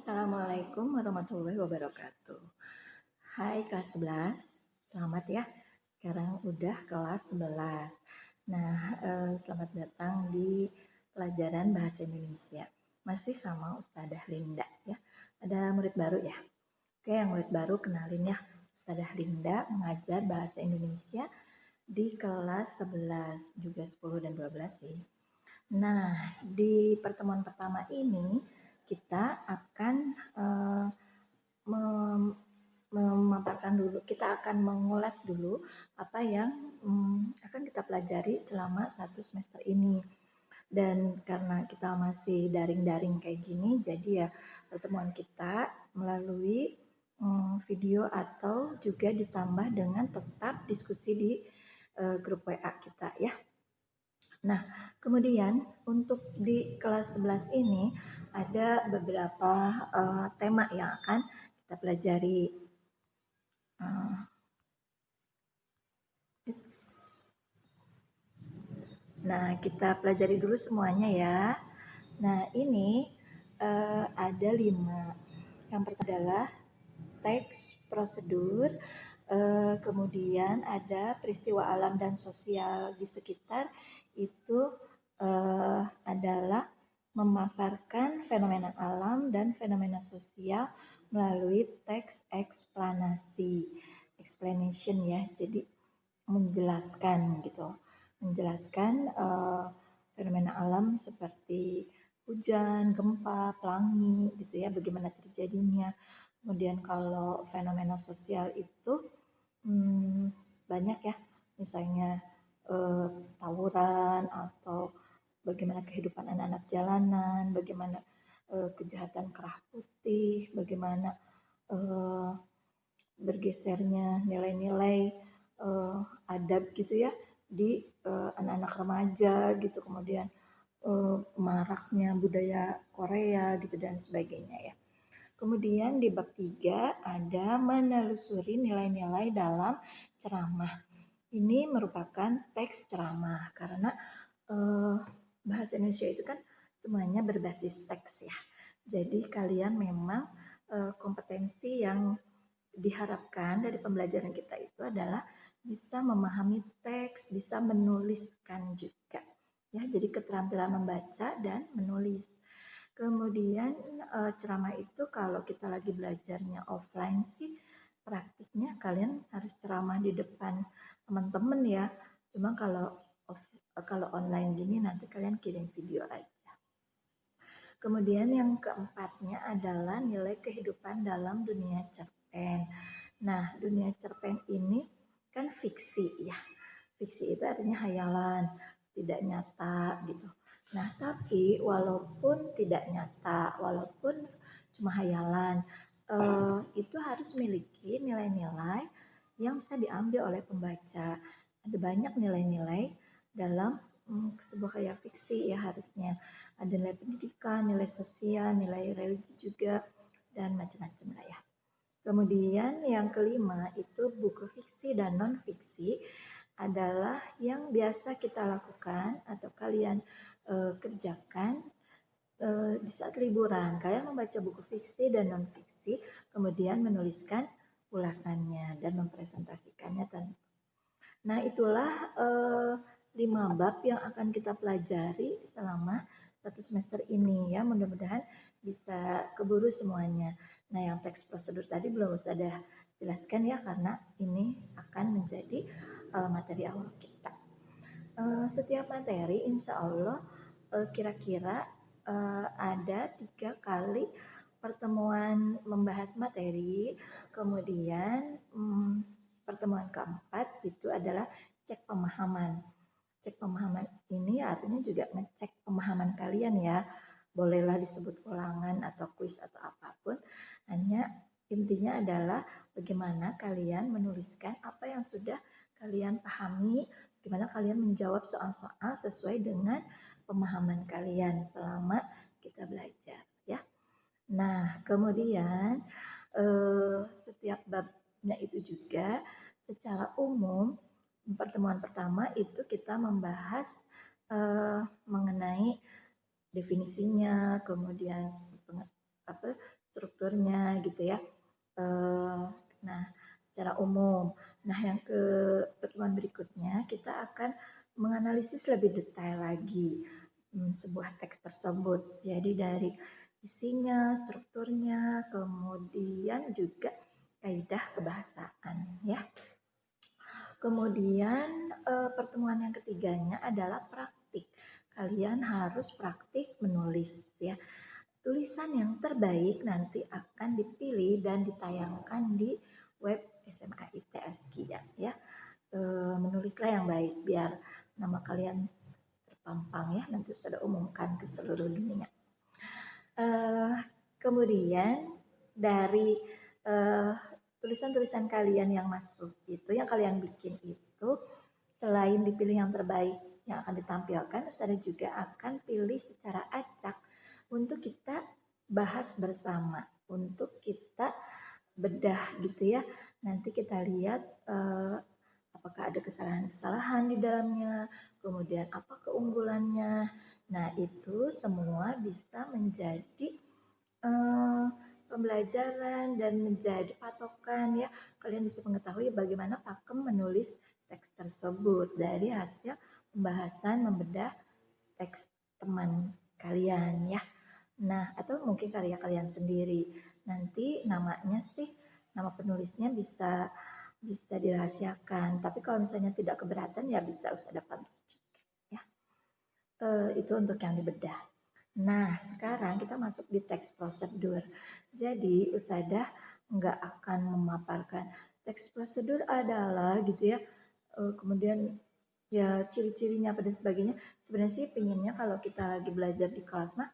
Assalamualaikum warahmatullahi wabarakatuh. Hai kelas 11, selamat ya. Sekarang udah kelas 11. Nah, selamat datang di pelajaran Bahasa Indonesia. Masih sama Ustadzah Linda ya. Ada murid baru ya? Oke, yang murid baru kenalin ya. Ustadzah Linda mengajar Bahasa Indonesia di kelas 11, juga 10 dan 12 sih. Nah, di pertemuan pertama ini kita akan memaparkan dulu, kita akan mengulas dulu apa yang akan kita pelajari selama satu semester ini. Dan karena kita masih daring-daring kayak gini, jadi ya pertemuan kita melalui video atau juga ditambah dengan tetap diskusi di grup WA kita ya. Nah, kemudian untuk di kelas 11 ini ada beberapa tema yang akan kita pelajari. Nah, kita pelajari dulu semuanya ya. Nah, ini ada 5. Yang pertama adalah teks prosedur, kemudian ada peristiwa alam dan sosial di sekitar, itu adalah memaparkan fenomena alam dan fenomena sosial melalui teks eksplanasi, explanation ya, jadi menjelaskan gitu, menjelaskan fenomena alam seperti hujan, gempa, pelangi gitu ya, bagaimana terjadinya. Kemudian kalau fenomena sosial itu banyak ya, misalnya tawuran atau bagaimana kehidupan anak-anak jalanan, bagaimana kejahatan kerah putih, bagaimana bergesernya nilai-nilai adab gitu ya di anak-anak remaja gitu, kemudian maraknya budaya Korea gitu dan sebagainya ya. Kemudian di bab 3 ada menelusuri nilai-nilai dalam ceramah. Ini merupakan teks ceramah karena bahasa Indonesia itu kan semuanya berbasis teks ya. Jadi kalian memang kompetensi yang diharapkan dari pembelajaran kita itu adalah bisa memahami teks, bisa menuliskan juga. Ya, jadi keterampilan membaca dan menulis. Kemudian ceramah itu kalau kita lagi belajarnya offline sih praktiknya kalian harus ceramah di depan teman-teman ya. Cuma kalau online gini nanti kalian kirim video aja. Kemudian yang keempatnya adalah nilai kehidupan dalam dunia cerpen. Nah, dunia cerpen ini kan fiksi ya. Fiksi itu artinya hayalan, tidak nyata gitu. Nah, tapi walaupun tidak nyata, walaupun cuma hayalan, itu harus memiliki nilai-nilai yang bisa diambil oleh pembaca. Ada banyak nilai-nilai dalam sebuah karya fiksi ya harusnya. Ada nilai pendidikan, nilai sosial, nilai religi juga, dan macam-macam lah ya. Kemudian yang kelima itu buku fiksi dan non-fiksi adalah yang biasa kita lakukan atau kalian kerjakan di saat liburan. Kalian membaca buku fiksi dan non-fiksi, kemudian menuliskan ulasannya dan mempresentasikannya tentu. Nah, itulah 5 bab yang akan kita pelajari selama satu semester ini ya. Mudah-mudahan bisa keburu semuanya. Nah, yang teks prosedur tadi belum usah ada jelaskan ya, karena ini akan menjadi materi awal kita. Setiap materi insya Allah kira-kira ada 3 kali pertemuan membahas materi. Kemudian pertemuan keempat itu adalah cek pemahaman. Cek pemahaman ini artinya juga ngecek pemahaman kalian ya. Bolehlah disebut ulangan atau kuis atau apapun. Hanya intinya adalah bagaimana kalian menuliskan apa yang sudah kalian pahami, bagaimana kalian menjawab soal-soal sesuai dengan pemahaman kalian selama kita belajar ya. Nah, kemudian setiap babnya itu juga secara umum pertemuan pertama itu kita membahas mengenai definisinya, kemudian strukturnya gitu ya. Nah, secara umum. Nah, yang ke pertemuan berikutnya kita akan menganalisis lebih detail lagi sebuah teks tersebut. Jadi dari isinya, strukturnya, kemudian juga kaidah kebahasaan ya. Kemudian pertemuan yang ketiganya adalah praktik. Kalian harus praktik menulis ya. Tulisan yang terbaik nanti akan dipilih dan ditayangkan di web SMA ITS ya. Menulislah yang baik biar nama kalian terpampang ya, nanti sudah umumkan ke seluruh dunia. Kemudian dari tulisan-tulisan kalian yang masuk itu, yang kalian bikin itu, selain dipilih yang terbaik yang akan ditampilkan, Ustazah juga akan pilih secara acak untuk kita bahas bersama, untuk kita bedah gitu ya. Nanti kita lihat apakah ada kesalahan-kesalahan di dalamnya, kemudian apa keunggulannya. Nah, itu semua bisa menjadi pembelajaran dan menjadi patokan ya. Kalian bisa mengetahui bagaimana pakem menulis teks tersebut dari hasil pembahasan membedah teks teman kalian ya. Nah, atau mungkin karya kalian sendiri. Nanti namanya sih, nama penulisnya bisa dirahasiakan. Tapi kalau misalnya tidak keberatan ya bisa Ustazah publish juga ya. Itu untuk yang dibedah. Nah, sekarang kita masuk di teks prosedur. Jadi, Ustazah nggak akan memaparkan teks prosedur adalah gitu ya. Kemudian ya ciri-cirinya apa dan sebagainya. Sebenarnya sih pinginnya kalau kita lagi belajar di kelas mah,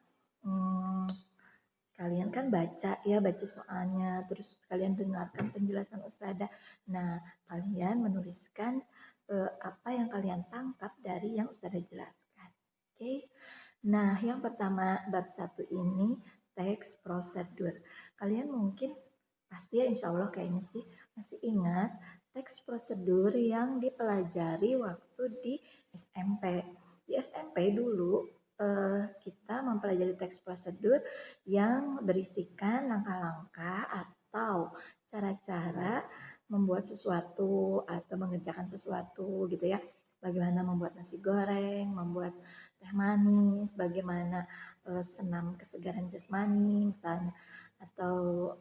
kalian kan baca ya, baca soalnya, terus kalian dengarkan penjelasan Ustazah. Nah, kalian menuliskan apa yang kalian tangkap dari yang Ustazah jelaskan. Oke. Nah, yang pertama bab 1 ini teks prosedur. Kalian mungkin pasti ya insya Allah kayaknya sih masih ingat teks prosedur yang dipelajari waktu di SMP. Di SMP dulu kita mempelajari teks prosedur yang berisikan langkah-langkah atau cara-cara membuat sesuatu atau mengerjakan sesuatu gitu ya. Bagaimana membuat nasi goreng, membuat teh manis, bagaimana senam kesegaran jasmani misalnya, atau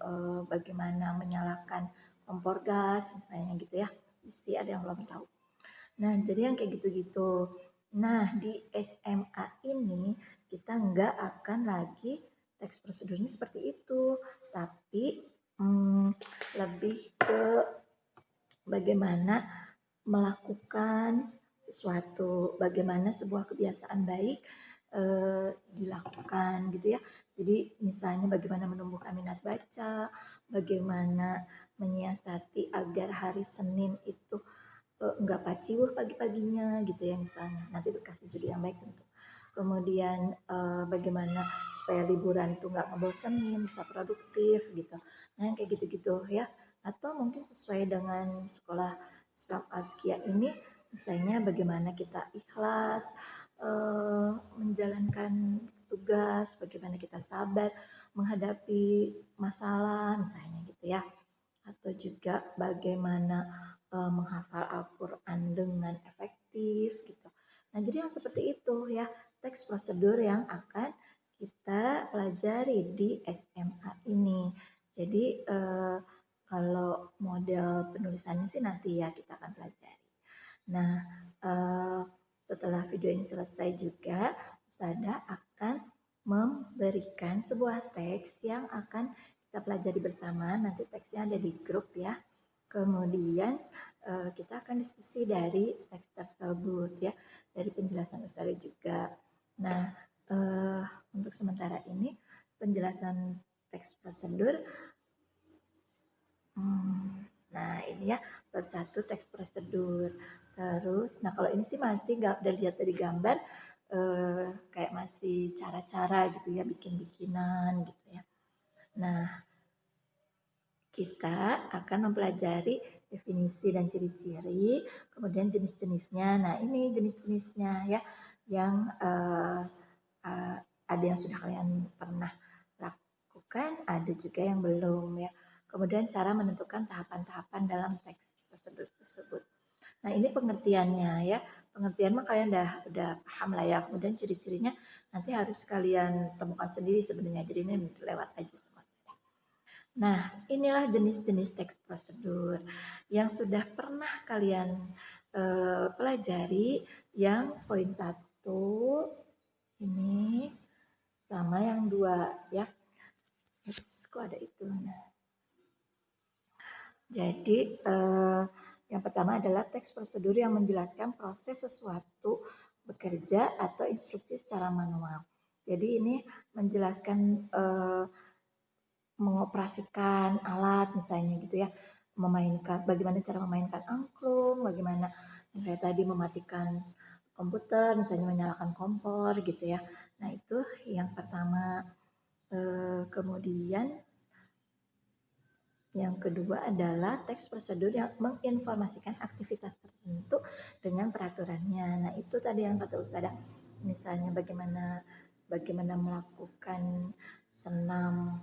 bagaimana menyalakan kompor gas misalnya gitu ya. Isi ada yang belum tahu. Nah, jadi yang kayak gitu-gitu. Nah, di SMA ini kita nggak akan lagi teks prosedurnya seperti itu, tapi lebih ke bagaimana melakukan sesuatu, bagaimana sebuah kebiasaan baik dilakukan gitu ya. Jadi misalnya bagaimana menumbuhkan minat baca, bagaimana menyiasati agar hari Senin itu enggak paciwuh pagi-paginya gitu ya misalnya. Nanti dikasih judul yang baik tentu. Kemudian bagaimana supaya liburan itu nggak ngebosenin, bisa produktif gitu. Nah yang kayak gitu-gitu ya. Atau mungkin sesuai dengan sekolah Islam Azkia ini, misalnya bagaimana kita ikhlas menjalankan tugas, bagaimana kita sabar menghadapi masalah misalnya gitu ya. Atau juga bagaimana menghafal Al-Quran dengan efektif gitu. Nah jadi yang seperti itu ya teks prosedur yang akan kita pelajari di SMA ini. Jadi kalau model penulisannya sih nanti ya kita akan pelajari. Nah setelah video ini selesai juga Ustazah akan memberikan sebuah teks yang akan kita pelajari bersama. Nanti teksnya ada di grup ya. Kemudian kita akan diskusi dari teks tersebut ya, dari penjelasan Ustazah juga. Nah, untuk sementara ini penjelasan teks prosedur. Nah, ini ya bab 1 teks prosedur. Terus, nah kalau ini sih masih nggak udah lihat dari gambar, kayak masih cara-cara gitu ya, bikin-bikinan gitu ya. Nah, kita akan mempelajari definisi dan ciri-ciri, kemudian jenis-jenisnya. Nah, ini jenis-jenisnya ya, yang ada yang sudah kalian pernah lakukan lakukan, ada juga yang belum ya. Kemudian cara menentukan tahapan-tahapan dalam teks prosedur tersebut. Nah, ini pengertiannya ya. Pengertian mah kalian udah paham lah ya. Kemudian ciri-cirinya nanti harus kalian temukan sendiri sebenarnya. Jadi ini lewat aja sama saya. Nah, inilah jenis-jenis teks prosedur yang sudah pernah kalian pelajari. Yang poin 1 ini sama yang 2 ya. Kok ada itu? Nah, jadi yang pertama adalah teks prosedur yang menjelaskan proses sesuatu bekerja atau instruksi secara manual. Jadi ini menjelaskan mengoperasikan alat misalnya gitu ya, memainkan bagaimana cara memainkan angklung, bagaimana kayak tadi mematikan komputer, misalnya menyalakan kompor gitu ya. Nah itu yang pertama. Kemudian yang kedua adalah teks prosedur yang menginformasikan aktivitas tertentu dengan peraturannya. Nah, itu tadi yang kata Ustazah. Misalnya bagaimana melakukan senam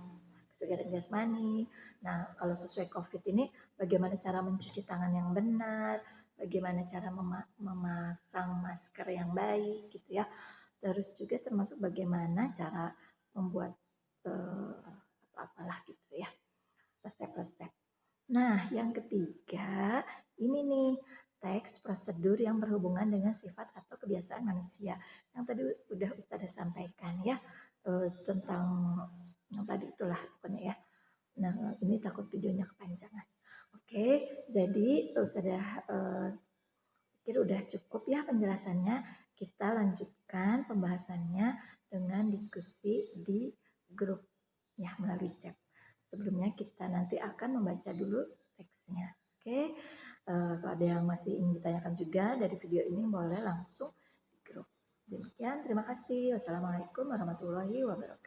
kesegaran jasmani. Nah, kalau sesuai COVID ini bagaimana cara mencuci tangan yang benar, bagaimana cara memasang masker yang baik gitu ya. Terus juga termasuk bagaimana cara membuat apalah gitu ya, resep-resep. Nah, yang ketiga, ini nih teks prosedur yang berhubungan dengan sifat atau kebiasaan manusia. Yang tadi udah Ustazah sampaikan ya, tentang yang tadi itulah pokoknya ya. Nah, ini takut videonya kepanjangan. Oke, jadi Ustazah pikir udah cukup ya penjelasannya. Kita lanjutkan pembahasannya dengan diskusi di grup ya melalui chat. Sebelumnya kita nanti akan membaca dulu teksnya. Oke, kalau ada yang masih ingin ditanyakan juga dari video ini boleh langsung di grup. Demikian, terima kasih. Wassalamualaikum warahmatullahi wabarakatuh.